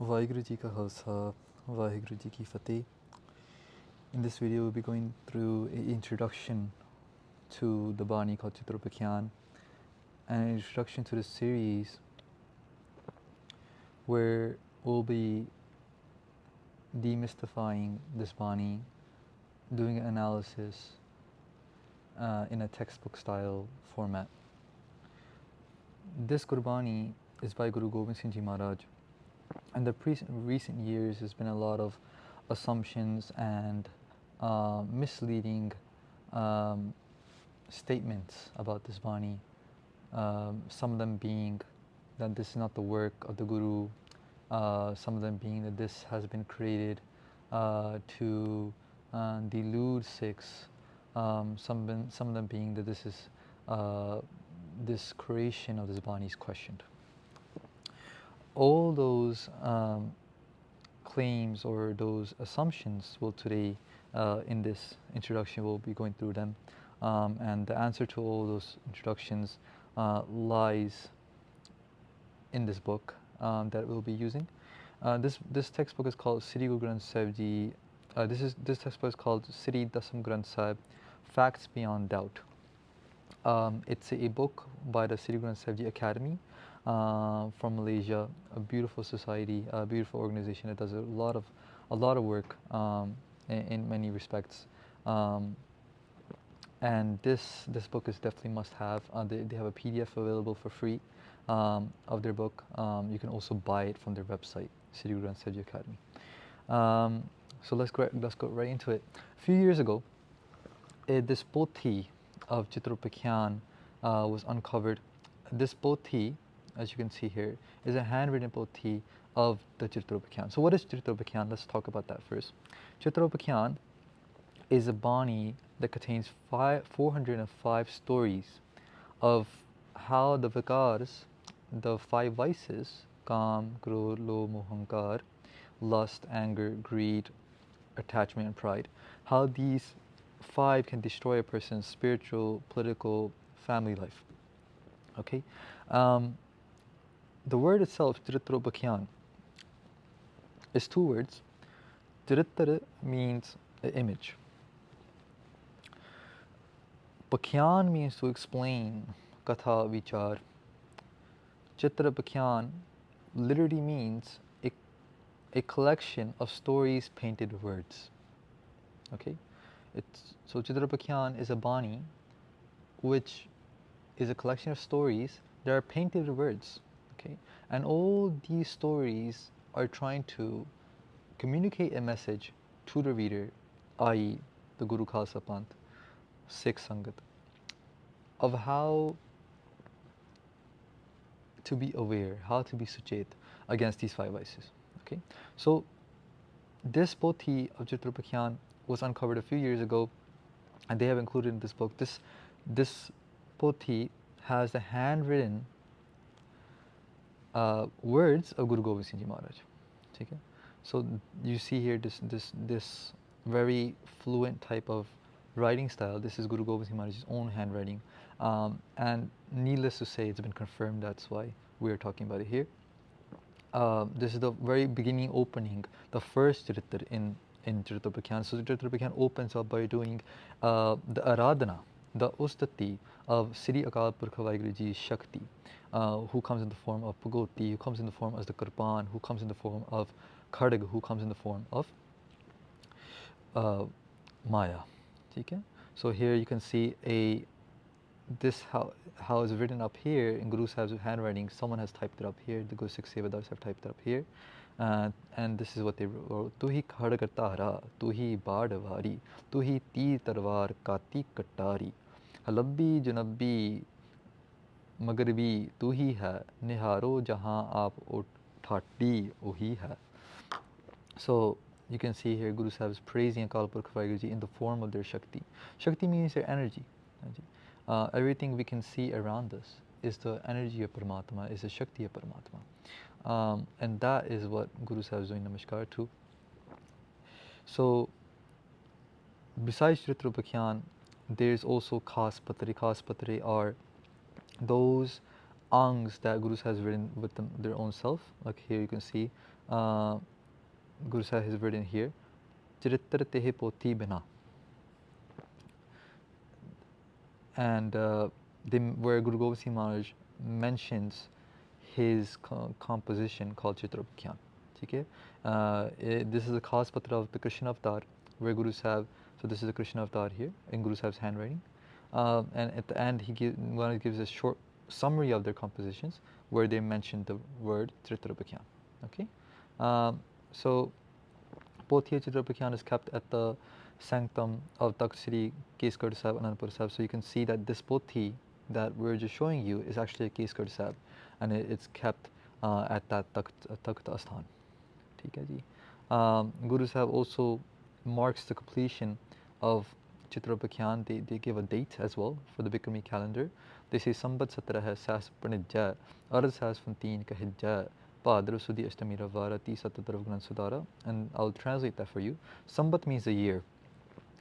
Vaheguru Ji Ka Khalsa, Vaheguru Ji Ki Fateh. In this video, we'll be going through an introduction to the bani called Charitropakhyan, and an introduction to the series where we'll be demystifying this bani, doing an analysis in a textbook style format. This Gurbani is by Guru Gobind Singh Ji Maharaj, and the recent years has been a lot of assumptions and misleading statements about this bani. Some of them being that this is not the work of the Guru, some of them being that this has been created to delude Sikhs, some of them being that this is this creation of this bani is questioned. All those claims or those assumptions will today, in this introduction, we'll be going through them, and the answer to all those introductions lies in this book that we'll be using. This textbook is called Sri Guru Granth Sahib Ji. This textbook is called Sri Dasam Granth Sahib, Facts Beyond Doubt. It's a book by the Sri Guru Granth Sahib Ji Academy from Malaysia, a beautiful society, a beautiful organization that does a lot of work in many respects. And this book is definitely must have. They have a PDF available for free of their book. You can also buy it from their website, Sri Guru Granth Sahib Ji Academy. So let's go right into it. A few years ago, this pothi of Charitropakhyan was uncovered. This pothi, as you can see here, is a handwritten pothi of the Charitropakhyan. So what is Charitropakhyan? Let's talk about that first. Charitropakhyan is a bani that contains 405 stories of how the vikars, the 5 vices, Kam, Krodh, Lobh, Moh, Ahankar, lust, anger, greed, attachment and pride, how these 5 can destroy a person's spiritual, political, family life. Okay, the word itself, Charitropakhyan, is 2 words. Charitra means an image. Pakhyan means to explain, katha, Veechar. Charitropakhyan literally means a collection of stories painted with words. Okay, so Charitropakhyan is a bani which is a collection of stories that are painted with words. Okay, and all these stories are trying to communicate a message to the reader, i.e. the Guru Khalsa Panth, Sikh Sangat, of how to be aware, how to be suchet against these 5 vices. Okay, so this pothi of Charitropakhyan was uncovered a few years ago, and they have included in this book. This pothi has the handwritten words of Guru Gobind Singh Ji Maharaj. Okay? So you see here this very fluent type of writing style. This is Guru Gobind Singh Maharaj's own handwriting, and needless to say, it's been confirmed. That's why we are talking about it here. This is the very beginning opening, the first Charitar in Charitropakhyan. So Charitropakhyan opens up by doing the Aradhana, the Ustati of Sri Akal Purkh Vaheguru Ji's Shakti, who comes in the form of Pagoti, who comes in the form as the Kirpan, who comes in the form of Khardag, who comes in the form of Maya. Okay? So here you can see this how is written up here in Guru Sahib's handwriting. Someone has typed it up here. The Guru Sikh Sevadars have typed it up here, and this is what they wrote: Tu hi khadg tara, tu hi baadvari, tu hi teer tarwar kati katari, halabbi junabbi magharibi tu hi hai, niharo jahan aap uthati ohi hai. So you can see here Guru Sahib is praising Akal Purkh Vaheguru Ji in the form of their Shakti. Shakti means their energy. Everything we can see around us is the energy of Paramatma, is the Shakti of Paramatma. And that is what Guru Sahib is doing Namaskar to. So, besides Charitropakhyan, there is also Khas Patre. Khas Patre are those angs that Guru has written with their own self. Like here you can see Guru Sahib has written here, Charitar tehe poti bina. And where Guru Gobind Singh Maharaj mentions his composition called Charitropakhyan. Okay? This is a Khas Patra of the Krishna Avatar, where Guru Sahib, so this is the Krishna Avatar here in Guru Sahib's handwriting. And at the end, Maharaj gives a short summary of their compositions where they mention the word Charitropakhyan. Okay? So, Pothiya Charitropakhyan is kept at the sanctum of Takht Sri Kesgarh Sahib, Anandpur Sahib. So you can see that this Pothi that we're just showing you is actually a Kesgarh Sahib, and it's kept at that Takht Asthan. ठीक है जी. Guru Sahib also marks the completion of Charitropakhyan. They give a date as well for the Bikrami calendar. They say Sambat 17 Sahas Pranijja, Ard Sahas 15 Kahijja, Padra Sudi Ashtami Ravara Ti Satadarav Gnan Sudara. And I'll translate that for you. Sambat means a year.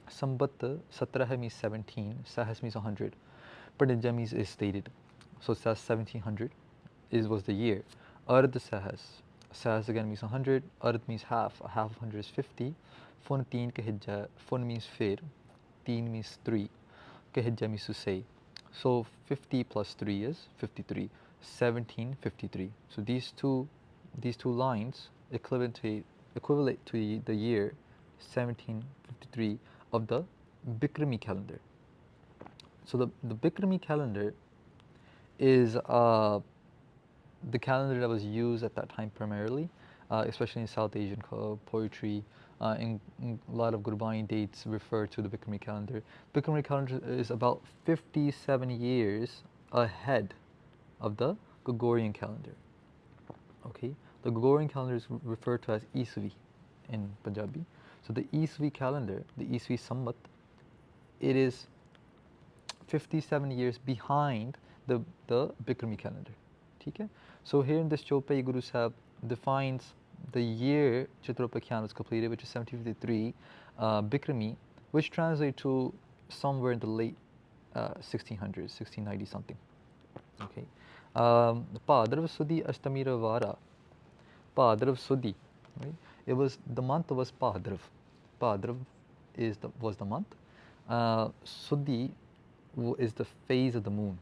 Sambat 17 means 17, Sahas means 100. Pranijja means is stated. So Sahas 1700 was the year. Ard Sahas. Sahas again means 100, Ard means half, a half of 100 is 50, Fun teen kahijja, Fun means fair, teen means 3, kahijja means to say. So 50 plus 3 is 53, 1753. So these two lines equivalent to the year 1753 of the Bikrami calendar. So the Bikrami calendar is the calendar that was used at that time primarily, especially in South Asian poetry. In a lot of Gurbani dates refer to the Bikrami calendar. Bikrami calendar is about 57 years ahead of the Gregorian calendar. Okay, the Gregorian calendar is referred to as Isvi in Punjabi. So the Isvi calendar, the Isvi Samvat, it is 57 years behind the Bikrami calendar. Okay? So here in this Chopai, Guru Sahib defines the year Charitropakhyan was completed, which is 1753 Bikrami, which translates to somewhere in the late 1600s, 1690 something. Okay. Padrav Sudi Ashtamira Vara. Padrav Sudi. Right? The month was Padrav. Padrav was the month. Sudi is the phase of the moon.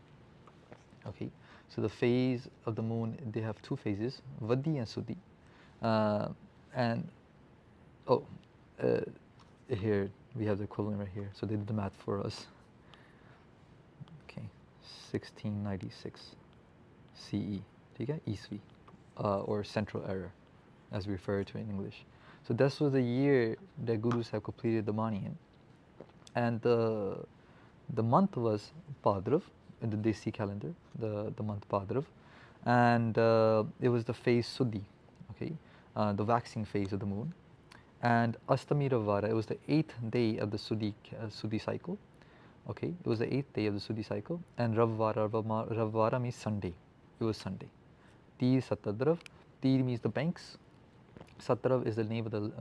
Okay. So the phase of the moon, they have two phases, Vadi and Sudi. And here we have the equivalent right here. So they did the math for us. Okay, 1696 CE. Okay, Isvi, or Central Era, as we refer to in English. So this was the year that Gurus have completed the bani in, and the month was Padrav in the Desi calendar, the month Padrav, and it was the phase Sudi, okay, the waxing phase of the moon, and Astami Ravara, it was the 8th day of the Sudi cycle, okay, it was the 8th day of the Sudi cycle, and Ravara means Sunday, it was Sunday. Tir Satadrav, Tir means the banks, Satrav is the name of the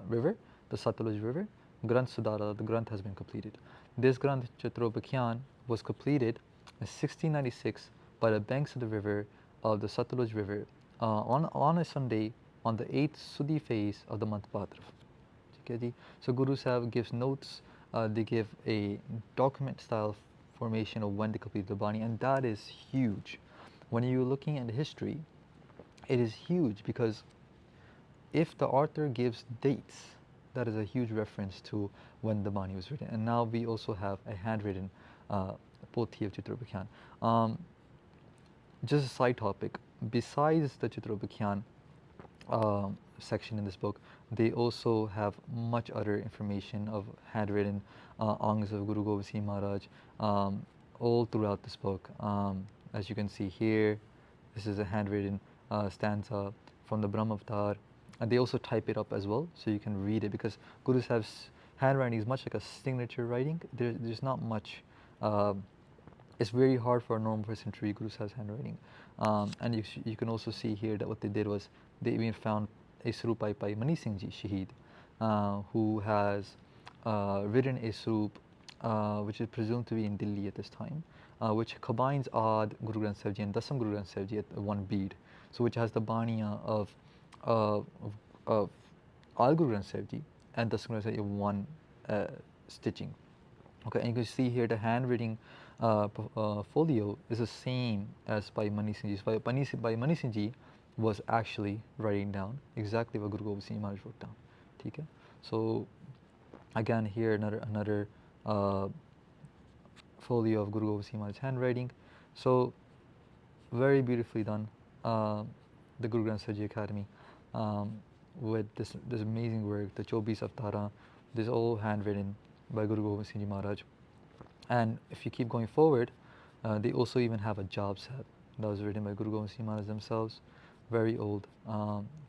river, the Satluj river. Granth Sudara, the Granth has been completed. This Granth Charitropakhyan was completed in 1696 by the banks of the river of the Satluj river on a Sunday on the 8th Sudi phase of the month Bhadrav. Okay, so Guru Sahib gives notes, they give a document style formation of when they complete the Bani, and that is huge. When you're looking at history, it is huge because if the author gives dates, that is a huge reference to when the Bani was written. And now we also have a handwritten Pothi of Charitropakhyan. Just a side topic, besides the Charitropakhyan section in this book, they also have much other information of handwritten Angs of Guru Gobind Singh Maharaj all throughout this book. As you can see here, this is a handwritten stanza from the Brahma Avatar. And they also type it up as well, so you can read it, because Guru Sahib's handwriting is much like a signature writing. There's not much, it's very hard for a normal person to read Guru Sahib's handwriting. And you can also see here that what they did was, they even found a Swarup Pai Mani Singh Ji, Shaheed, who has written a Swarup, which is presumed to be in Delhi at this time, which combines Ad Guru Granth Sahib Ji and Dasam Guru Granth Sahib Ji at one bead. So which has the Bani of of all Guru Granth Sahib Ji and the Guru Granth Sahib in one stitching. Okay, and you can see here the handwriting folio is the same as by Mani Singh Ji. By Mani Singh Ji was actually writing down exactly what Guru Gobind Singh Maharaj wrote down. Okay? So again here another folio of Guru Gobind Singh Maharaj's handwriting. So very beautifully done, the Guru Granth Sahib Ji Academy, with this amazing work, the 24 Avtara. This is all handwritten by Guru Gobind Singh Ji Maharaj. And if you keep going forward, they also even have a job set that was written by Guru Gobind Singh Maharaj themselves, very old,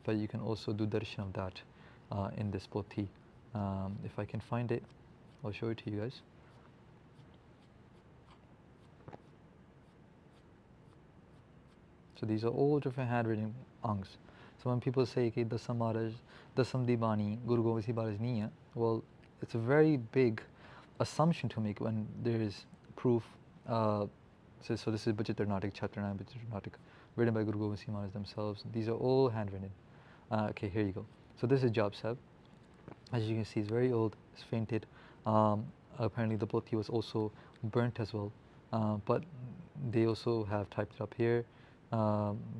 but you can also do darshan of that in this poti. If I can find it, I'll show it to you guys. So these are all different handwritten angs. So when people say कि Dasam Maharaj, Dasam di bani, Guru Gobind Singh Maharaj nahi hai, well, it's a very big assumption to make when there is proof. So this is Untitled Chapter 9, written by Guru Gobind Singh Maharaj themselves. These are all handwritten. Okay, here you go. So this is Job Sahib. As you can see, it's very old. It's fainted. Apparently the poti was also burnt as well. But they also have typed it up here.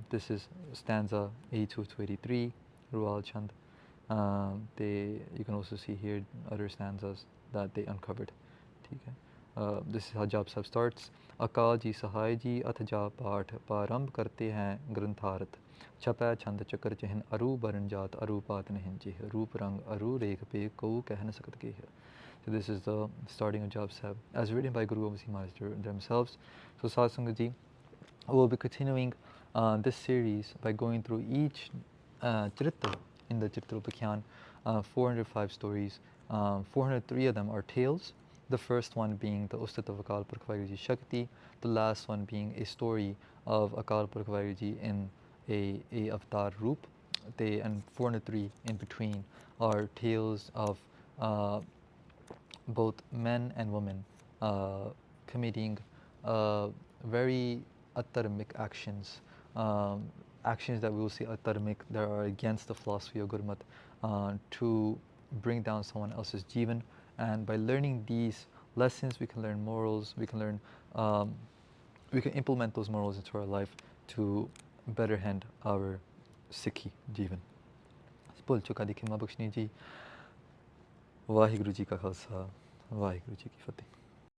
This is stanza 82 to 83, Rual Chand. You can also see here other stanzas that they uncovered. This is how Job Sahib starts. Akal ji Sahai ji Athja Path Paramb Karte Hain Grantharat Chapa Chand Chakar Chihin Aru Baranjat Aru Pat Nahin Jih Roop Rang Aru Rekh Pe Kou Keh Na Sakat Ke. So this is the starting of Job Sahib as written by Guru Gobind Singh Maharaj themselves. So Sad Sangat Ji will be continuing this series by going through each Charitra in the Charitropakhyan, 405 stories. 403 of them are tales, the first one being the Ustat of Akal Purkh Vaheguru Ji Shakti, the last one being a story of Akal Purkh Vaheguru Ji in a avatar roop. And 403 in between are tales of both men and women committing very adharmic actions, actions that we will see adharmic, that are against the philosophy of Gurmat, to bring down someone else's jivan. And by learning these lessons, we can learn morals, we can learn, we can implement those morals into our life to better hand our Sikhi jivan. Bol chuka di khidmat bakshni ji. Vaheguru Ji ka Khalsa, Vaheguru Ji ki Fateh.